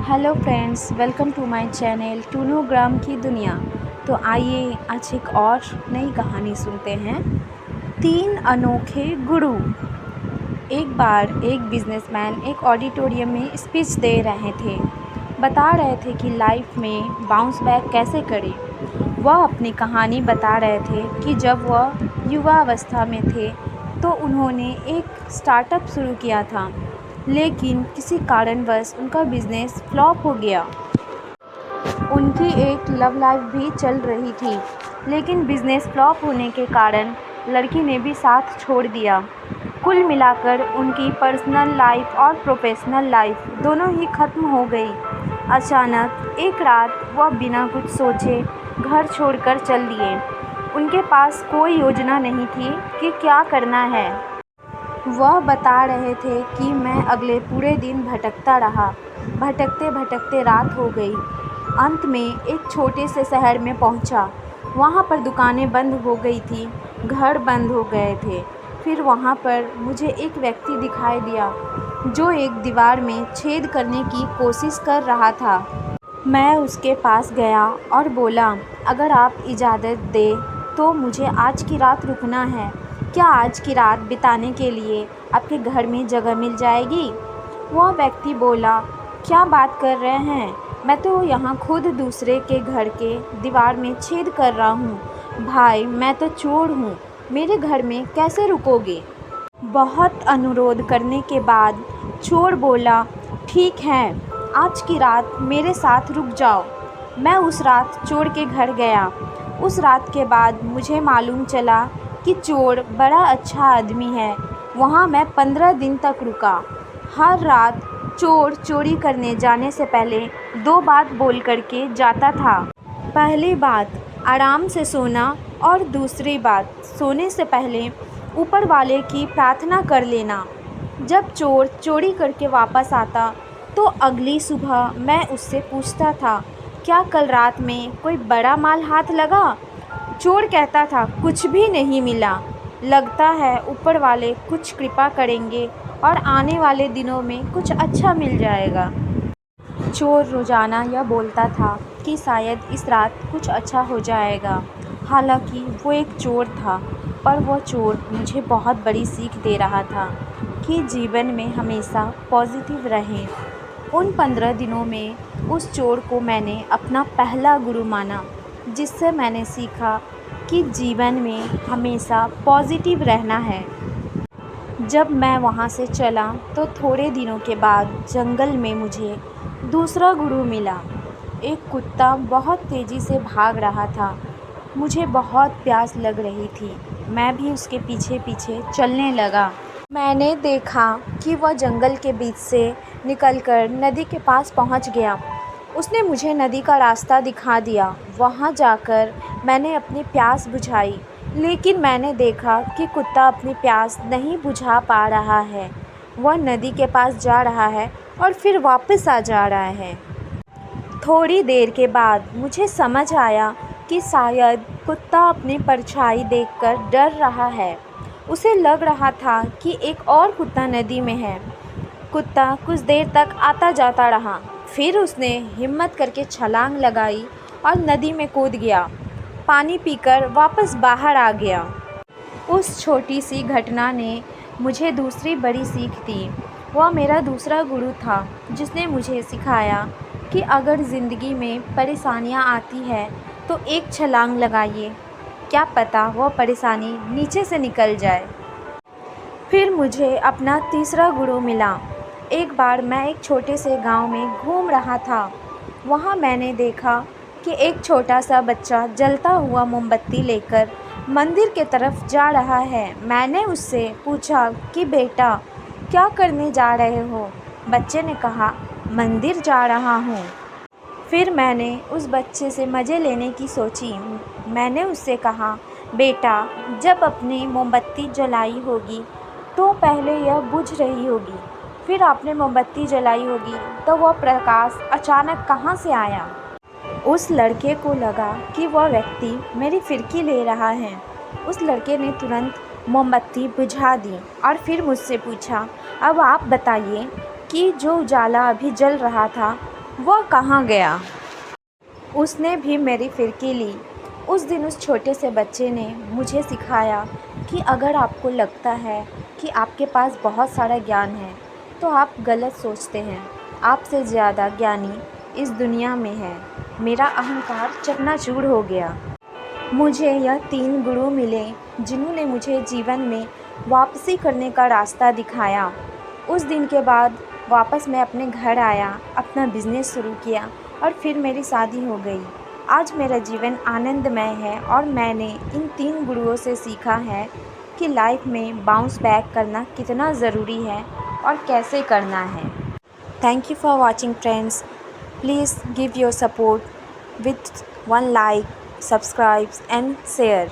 Hello friends, welcome to my channel Toonogram की दुनिया। तो आइए आज एक और नई कहानी सुनते हैं। 3 अनोखे गुरु। एक बार एक बिजनेसमैन एक ऑडिटोरियम में स्पीच दे रहे थे। बता रहे थे कि लाइफ में बाउंस बैक कैसे करें। वह अपनी कहानी बता रहे थे कि जब वह युवा अवस्था में थे तो उन्होंने एक स्टार्टअप शुरू किया था, लेकिन किसी कारणवश उनका बिज़नेस फ्लॉप हो गया। उनकी एक लव लाइफ भी चल रही थी, लेकिन बिज़नेस फ्लॉप होने के कारण लड़की ने भी साथ छोड़ दिया। कुल मिलाकर उनकी पर्सनल लाइफ और प्रोफेशनल लाइफ दोनों ही ख़त्म हो गई। अचानक एक रात वह बिना कुछ सोचे घर छोड़कर चल दिए। उनके पास कोई योजना नहीं थी कि क्या करना है। वह बता रहे थे कि मैं अगले पूरे दिन भटकता रहा। भटकते भटकते रात हो गई। अंत में एक छोटे से शहर में पहुंचा। वहां पर दुकानें बंद हो गई थी, घर बंद हो गए थे। फिर वहां पर मुझे एक व्यक्ति दिखाई दिया जो एक दीवार में छेद करने की कोशिश कर रहा था। मैं उसके पास गया और बोला, अगर आप इजाज़त दें तो मुझे आज की रात रुकना है। क्या आज की रात बिताने के लिए आपके घर में जगह मिल जाएगी? वह व्यक्ति बोला, क्या बात कर रहे हैं? मैं तो यहाँ खुद दूसरे के घर के दीवार में छेद कर रहा हूँ। भाई, मैं तो चोर हूँ, मेरे घर में कैसे रुकोगे? बहुत अनुरोध करने के बाद चोर बोला, ठीक है, आज की रात मेरे साथ रुक जाओ। मैं उस रात चोर के घर गया। उस रात के बाद मुझे मालूम चला कि चोर बड़ा अच्छा आदमी है। वहाँ मैं 15 दिन तक रुका। हर रात चोर चोरी करने जाने से पहले 2 बात बोल करके जाता था। पहली बात, आराम से सोना, और दूसरी बात, सोने से पहले ऊपर वाले की प्रार्थना कर लेना। जब चोर चोरी करके वापस आता तो अगली सुबह मैं उससे पूछता था, क्या कल रात में कोई बड़ा माल हाथ लगा? चोर कहता था, कुछ भी नहीं मिला। लगता है ऊपर वाले कुछ कृपा करेंगे और आने वाले दिनों में कुछ अच्छा मिल जाएगा। चोर रोज़ाना यह बोलता था कि शायद इस रात कुछ अच्छा हो जाएगा। हालांकि वो एक चोर था, पर वह चोर मुझे बहुत बड़ी सीख दे रहा था कि जीवन में हमेशा पॉजिटिव रहें। उन 15 दिनों में उस चोर को मैंने अपना पहला गुरु माना, जिससे मैंने सीखा कि जीवन में हमेशा पॉजिटिव रहना है। जब मैं वहाँ से चला तो थोड़े दिनों के बाद जंगल में मुझे दूसरा गुरु मिला। एक कुत्ता बहुत तेज़ी से भाग रहा था। मुझे बहुत प्यास लग रही थी। मैं भी उसके पीछे पीछे चलने लगा। मैंने देखा कि वह जंगल के बीच से निकलकर नदी के पास पहुंच गया। उसने मुझे नदी का रास्ता दिखा दिया। वहां जाकर मैंने अपनी प्यास बुझाई, लेकिन मैंने देखा कि कुत्ता अपनी प्यास नहीं बुझा पा रहा है। वह नदी के पास जा रहा है और फिर वापस आ जा रहा है। थोड़ी देर के बाद मुझे समझ आया कि शायद कुत्ता अपनी परछाई देखकर डर रहा है। उसे लग रहा था कि एक और कुत्ता नदी में है। कुत्ता कुछ देर तक आता जाता रहा। फिर उसने हिम्मत करके छलांग लगाई और नदी में कूद गया। पानी पीकर वापस बाहर आ गया। उस छोटी सी घटना ने मुझे दूसरी बड़ी सीख दी। वह मेरा दूसरा गुरु था, जिसने मुझे सिखाया कि अगर ज़िंदगी में परेशानियां आती है तो एक छलांग लगाइए, क्या पता वह परेशानी नीचे से निकल जाए। फिर मुझे अपना तीसरा गुरु मिला। एक बार मैं एक छोटे से गांव में घूम रहा था। वहां मैंने देखा कि एक छोटा सा बच्चा जलता हुआ मोमबत्ती लेकर मंदिर के तरफ जा रहा है। मैंने उससे पूछा कि बेटा, क्या करने जा रहे हो? बच्चे ने कहा, मंदिर जा रहा हूँ। फिर मैंने उस बच्चे से मज़े लेने की सोची। मैंने उससे कहा, बेटा, जब अपनी मोमबत्ती जलाई होगी तो पहले यह बुझ रही होगी, फिर आपने मोमबत्ती जलाई होगी तो वह प्रकाश अचानक कहाँ से आया? उस लड़के को लगा कि वह व्यक्ति मेरी फिरकी ले रहा है। उस लड़के ने तुरंत मोमबत्ती बुझा दी और फिर मुझसे पूछा, अब आप बताइए कि जो उजाला अभी जल रहा था वह कहाँ गया? उसने भी मेरी फिरकी ली। उस दिन उस छोटे से बच्चे ने मुझे सिखाया कि अगर आपको लगता है कि आपके पास बहुत सारा ज्ञान है तो आप गलत सोचते हैं। आपसे ज़्यादा ज्ञानी इस दुनिया में है। मेरा अहंकार चकनाचूर हो गया। मुझे यह 3 गुरु मिले जिन्होंने मुझे जीवन में वापसी करने का रास्ता दिखाया। उस दिन के बाद वापस मैं अपने घर आया, अपना बिज़नेस शुरू किया और फिर मेरी शादी हो गई। आज मेरा जीवन आनंदमय है और मैंने इन 3 गुरुओं से सीखा है कि लाइफ में बाउंस बैक करना कितना ज़रूरी है और कैसे करना है। Thank you for watching, friends. Please give your support with one like, subscribe and share.